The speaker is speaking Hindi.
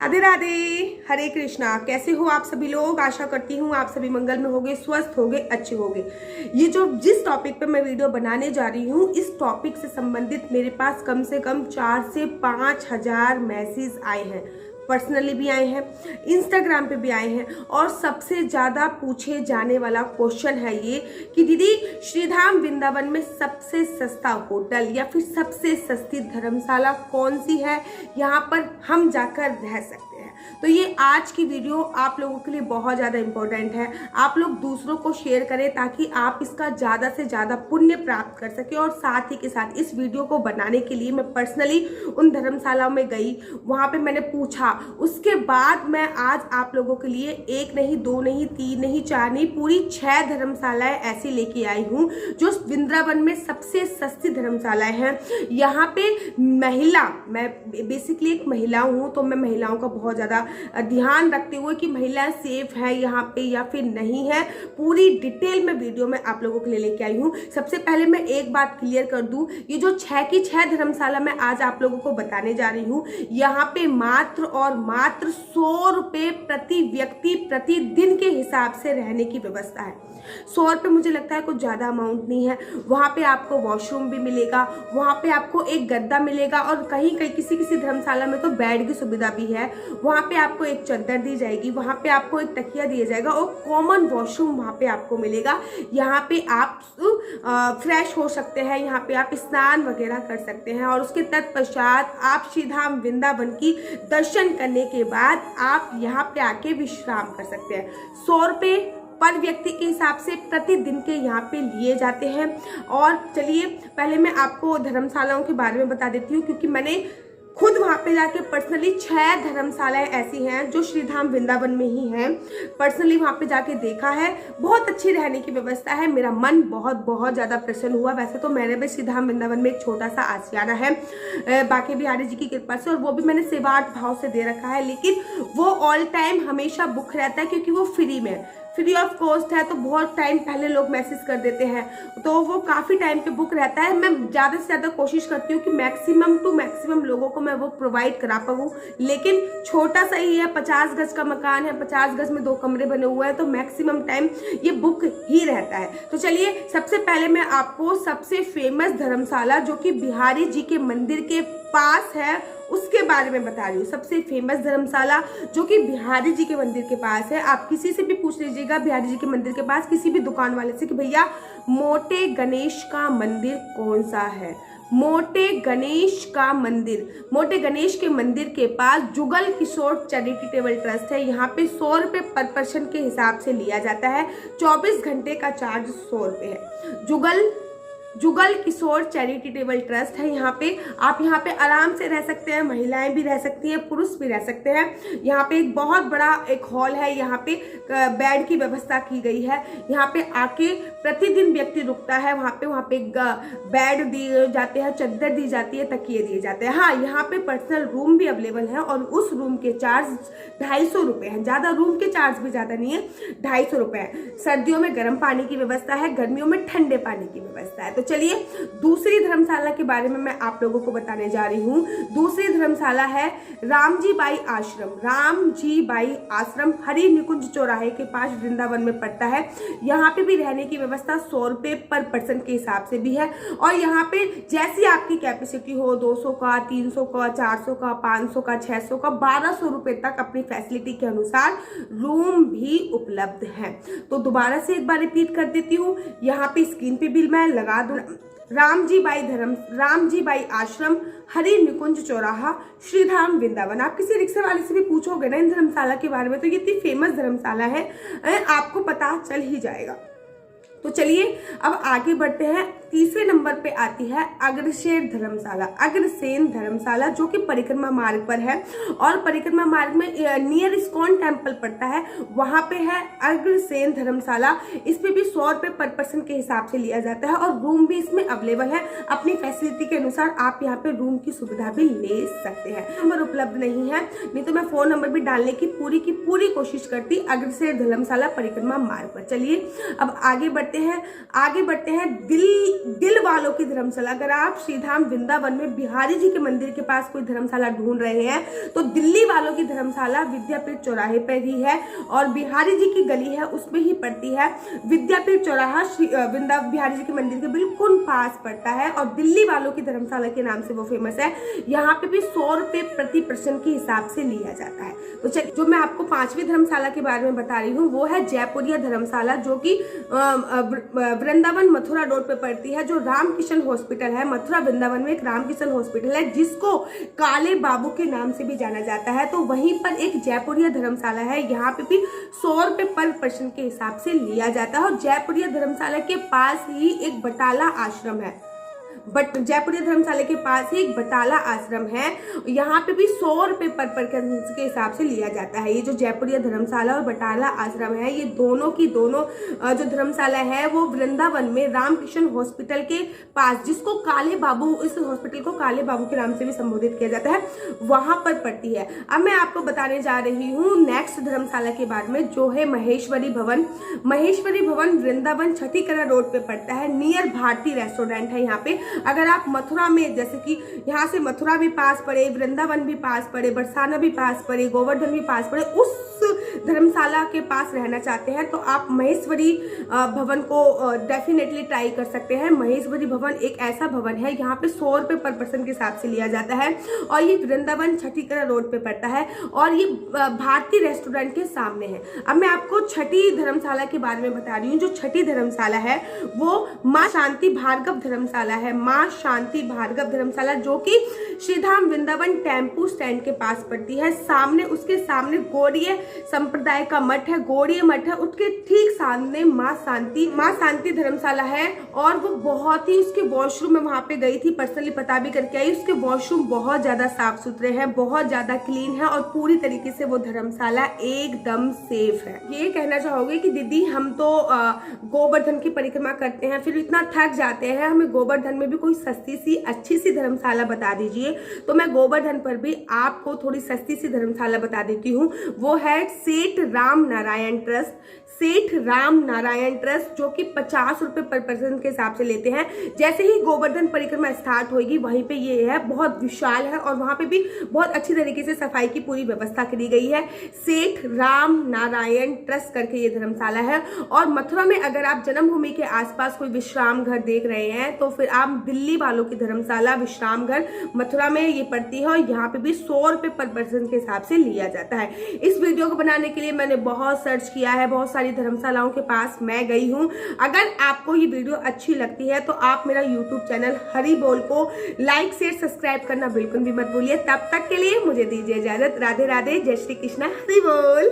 राधे राधे, हरे कृष्णा। कैसे हो आप सभी लोग? आशा करती हूँ आप सभी मंगल में होगे, स्वस्थ होगे, अच्छे होगे। ये जिस टॉपिक पे मैं वीडियो बनाने जा रही हूँ, इस टॉपिक से संबंधित मेरे पास कम से कम 4 से 5 हजार मैसेज आए हैं। पर्सनली भी आए हैं, इंस्टाग्राम पे भी आए हैं। और सबसे ज़्यादा पूछे जाने वाला क्वेश्चन है ये कि दीदी, श्रीधाम वृंदावन में सबसे सस्ता होटल या फिर सबसे सस्ती धर्मशाला कौन सी है, यहाँ पर हम जाकर रह सकते हैं। तो ये आज की वीडियो आप लोगों के लिए बहुत ज़्यादा इंपॉर्टेंट है। आप लोग दूसरों को शेयर करें ताकि आप इसका ज़्यादा से ज़्यादा पुण्य प्राप्त कर सकें। और साथ ही के साथ इस वीडियो को बनाने के लिए मैं पर्सनली उन धर्मशालाओं में गई, वहाँ पे मैंने पूछा, उसके बाद मैं आज आप लोगों के लिए 1 नहीं, 2 नहीं, 3 नहीं, 4 नहीं, पूरी 6 धर्मशालाएं ऐसी लेके आई हूँ जो वृंदावन में सबसे सस्ती धर्मशालाएं हैं। यहाँ पे मैं बेसिकली एक महिला हूँ, तो मैं महिलाओं का बहुत ज़्यादा ध्यान रखते हुए कि महिलाएं सेफ है यहाँ पे या फिर नहीं है, पूरी डिटेल में वीडियो में आप लोगों के लिए लेके आई हूँ। सबसे पहले मैं एक बात क्लियर कर दूं, ये जो 6 की 6 धर्मशाला मैं आज आप लोगों को बताने जा रही हूँ, यहाँ पे मात्र और मात्र 100 रुपये प्रति व्यक्ति प्रतिदिन के हिसाब से रहने की व्यवस्था है। 100 रुपये मुझे लगता है कुछ ज़्यादा अमाउंट नहीं है। वहाँ पे आपको वॉशरूम भी मिलेगा, वहाँ पे आपको एक गद्दा मिलेगा, और कहीं कहीं किसी धर्मशाला में तो बेड की सुविधा भी है। वहाँ पे आपको एक चादर दी जाएगी, वहाँ पे आपको एक तकिया दिया जाएगा, और कॉमन वॉशरूम वहाँ पे आपको मिलेगा। यहाँ पे आप फ्रेश हो सकते हैं, यहाँ पे आप स्नान वगैरह कर सकते हैं, और उसके तत्पश्चात आप श्रीधाम वृंदावन की दर्शन करने के बाद आप यहाँ पे आके विश्राम कर सकते हैं। 100 रुपये पर व्यक्ति के हिसाब से प्रतिदिन के यहाँ पे लिए जाते हैं। और चलिए पहले मैं आपको धर्मशालाओं के बारे में बता देती हूँ, क्योंकि मैंने खुद वहाँ पे जाके पर्सनली 6 धर्मशालाएं ऐसी हैं जो श्रीधाम वृंदावन में ही हैं, पर्सनली वहाँ पे जाके देखा है। बहुत अच्छी रहने की व्यवस्था है, मेरा मन बहुत ज़्यादा प्रसन्न हुआ। वैसे तो मेरे भी श्रीधाम वृंदावन में एक छोटा सा आशियाना है बाकी बिहारी जी की कृपा से, और वो भी मैंने सेवार्थ भाव से दे रखा है, लेकिन वो ऑल टाइम हमेशा बुक रहता है क्योंकि वो फ्री ऑफ कॉस्ट है। तो बहुत टाइम पहले लोग मैसेज कर देते हैं, तो वो काफ़ी टाइम पे बुक रहता है। मैं ज़्यादा से ज़्यादा कोशिश करती हूँ कि मैक्सिमम टू मैक्सिमम लोगों को मैं वो प्रोवाइड करा पाऊँ, लेकिन छोटा सा ही है, 50 गज का मकान है, 50 गज में 2 कमरे बने हुए हैं, तो मैक्सिमम टाइम ये बुक ही रहता है। तो चलिए सबसे पहले मैं आपको सबसे फेमस धर्मशाला जो कि बिहारी जी के मंदिर के पास है उसके बारे में बता रही हूँ। सबसे फेमस धर्मशाला जो कि बिहारी जी के मंदिर के पास है। आप किसी से भी पूछ लीजिएगा बिहारी जी के मंदिर के पास, किसी भी दुकान वाले से, कि भैया मोटे गणेश का मंदिर कौन सा है। मोटे गणेश के मंदिर के पास जुगल किशोर चैरिटेबल ट्रस्ट है। यहाँ पे 100 रुपये पर पर्सन के हिसाब से लिया जाता है। 24 घंटे का चार्ज 100 रुपये है। जुगल किशोर चैरिटेबल ट्रस्ट है। यहाँ पे आप यहाँ पे आराम से रह सकते हैं, महिलाएं भी रह सकती हैं, पुरुष भी रह सकते हैं। यहाँ पे एक बहुत बड़ा एक हॉल है, यहाँ पे बेड की व्यवस्था की गई है। यहाँ पे आके प्रतिदिन व्यक्ति रुकता है, वहाँ पे बेड दिए जाते हैं, चादर दी जाती है, तकिए दिए जाते हैं। हाँ, यहाँ पे पर्सनल रूम भी अवेलेबल है, और उस रूम के चार्ज 250 रुपये है। ज़्यादा रूम के चार्ज भी ज़्यादा नहीं है, 250 रुपये है। सर्दियों में गर्म पानी की व्यवस्था है, गर्मियों में ठंडे पानी की व्यवस्था है। तो चलिए दूसरी धर्मशाला के बारे में मैं आप लोगों को बताने जा रही हूँ। दूसरी धर्मशाला है रामजी बाई आश्रम, हरि निकुंज चौराहे के पास वृंदावन में पड़ता है। यहाँ पे भी रहने की व्यवस्था 100 रुपये पर पर्सन के हिसाब से भी है, और यहाँ पे जैसी आपकी कैपेसिटी हो, 200 का, 300 का, 400 का, 500 का, 600 का, 1200 रुपये तक अपनी फैसिलिटी के अनुसार रूम भी उपलब्ध है। तो दोबारा से एक बार रिपीट कर देती हूँ, यहाँ पे स्क्रीन पे बिल मैं लगा दूँ। रामजी बाई आश्रम, हरि निकुंज चौराहा, श्रीधाम वृंदावन। आप किसी रिक्शे वाले से भी पूछोगे ना इन धर्मशाला के बारे में, तो ये इतनी फेमस धर्मशाला है, आपको पता चल ही जाएगा। तो चलिए अब आगे बढ़ते हैं। तीसरे नंबर पे आती है अग्रसेन धर्मशाला जो कि परिक्रमा मार्ग पर है, और परिक्रमा मार्ग में नियर इस्कॉन टेम्पल पड़ता है, वहां पे है अग्रसेन धर्मशाला। इस पे भी 100 रुपये पर पर्सन के हिसाब से लिया जाता है, और रूम भी इसमें अवेलेबल है। अपनी फैसिलिटी के अनुसार आप यहाँ पे रूम की सुविधा भी ले सकते हैं। नंबर उपलब्ध नहीं है, नहीं तो मैं फोन नंबर भी डालने की पूरी कोशिश करती अग्रसेन धर्मशाला परिक्रमा मार्ग पर। चलिए अब आगे बढ़ते हैं। दिल वालों की धर्मशाला। अगर आप श्रीधाम वृंदावन में बिहारी जी के मंदिर के पास कोई धर्मशाला ढूंढ रहे हैं तो दिल्ली वालों की धर्मशाला विद्यापीठ चौराहे पर ही है और बिहारी जी की गली है उसमें ही पड़ती है। विद्यापीठ चौराहा बिहारी जी के मंदिर के बिल्कुल पास पड़ता है और दिल्ली वालों की धर्मशाला के नाम से वो फेमस है। यहाँ पे भी 100 रुपए प्रति पर्सन के हिसाब से लिया जाता है। तो चलिए, जो मैं आपको 5वीं धर्मशाला के बारे में बता रही हूँ वो है जयपुरिया धर्मशाला, जो कि वृंदावन मथुरा रोड पे पड़ती है। जो रामकिशन हॉस्पिटल है, मथुरा वृंदावन में एक रामकिशन हॉस्पिटल है जिसको काले बाबू के नाम से भी जाना जाता है। तो वहीं पर एक जयपुरिया धर्मशाला है, यहाँ पे भी 100 रुपए पर पर्सन के हिसाब से लिया जाता है। और जयपुरिया धर्मशाला के पास ही एक बटाला आश्रम है, बट जयपुरिया धर्मशाला के पास ही एक बटाला आश्रम है, यहाँ पे भी 100 रुपए पर पर्सन के हिसाब से लिया जाता है। ये जो जयपुरिया धर्मशाला और बटाला आश्रम है, ये दोनों की दोनों जो धर्मशाला है वो वृंदावन में रामकिशन हॉस्पिटल के पास, जिसको काले बाबू, इस हॉस्पिटल को काले बाबू के नाम से भी संबोधित किया जाता है, वहां पर पड़ती है। अब मैं आपको बताने जा रही हूँ नेक्स्ट धर्मशाला के बारे में, जो है महेश्वरी भवन। महेश्वरी भवन वृंदावन छठी कला रोड पे पड़ता है, नियर भारती रेस्टोरेंट है। यहाँ पे अगर आप मथुरा में, जैसे कि यहाँ से मथुरा भी पास पड़े, वृंदावन भी पास पड़े, बरसाना भी पास पड़े, गोवर्धन भी पास पड़े, उस धर्मशाला के पास रहना चाहते हैं तो आप महेश्वरी भवन को डेफिनेटली ट्राई कर सकते हैं। महेश्वरी भवन एक ऐसा भवन है, यहाँ पे 100 रुपए पर पर्सन के हिसाब से लिया जाता है और ये वृंदावन छठी कला रोड पे पड़ता है और ये भारतीय रेस्टोरेंट के सामने है। अब मैं आपको छठी धर्मशाला के बारे में बता रही हूँ। जो छठी धर्मशाला है वो माँ शांति भार्गव धर्मशाला है, माँ शांति भार्गव धर्मशाला, जो कि श्रीधाम वृंदावन टेम्पू स्टैंड के पास पड़ती है। सामने, उसके सामने गौड़ीय संप्रदाय का मठ है, गौड़ीय मठ है, उसके ठीक सामने माँ शांति धर्मशाला है। और वो बहुत ही, उसके वॉशरूम में वहां पे गई थी, पर्सनली पता भी करके आई, उसके वॉशरूम बहुत ज्यादा साफ सुथरे हैं, बहुत ज्यादा क्लीन है और पूरी तरीके से वो धर्मशाला एकदम सेफ है। ये कहना चाहोगे कि दीदी हम तो गोवर्धन की परिक्रमा करते हैं, फिर इतना थक जाते हैं, हमें गोवर्धन में भी कोई सस्ती सी अच्छी सी धर्मशाला बता दीजिए। तो मैं गोवर्धन पर भी आपको थोड़ी सस्ती सी धर्मशाला बता देती हूँ। वो है सेठ राम नारायण ट्रस्ट, सेठ राम नारायण ट्रस्ट, जो कि 50 रुपए पर पर्सन के हिसाब से लेते हैं। जैसे ही गोवर्धन परिक्रमा स्टार्ट होगी वहीं पे ये है, बहुत विशाल है और वहां पे भी बहुत अच्छी तरीके से सफाई की पूरी व्यवस्था करी गई है। सेठ राम नारायण ट्रस्ट करके ये धर्मशाला है। और मथुरा में अगर आप जन्मभूमि के आसपास कोई विश्राम घर देख रहे हैं तो फिर आप दिल्ली वालों की धर्मशाला विश्राम घर मथुरा में ये पड़ती है और यहाँ पे भी 100 रुपए पर पर्सन के हिसाब से लिया जाता है। इस वीडियो को बनाने के लिए मैंने बहुत सर्च किया है, बहुत सारी धर्मशालाओं के पास मैं गई हूँ। अगर आपको ये वीडियो अच्छी लगती है तो आप मेरा यूट्यूब चैनल हरि बोल को लाइक शेयर सब्सक्राइब करना बिल्कुल भी मत भूलिए। तब तक के लिए मुझे दीजिए इजाजत। राधे राधे, जय श्री कृष्णा, हरि बोल।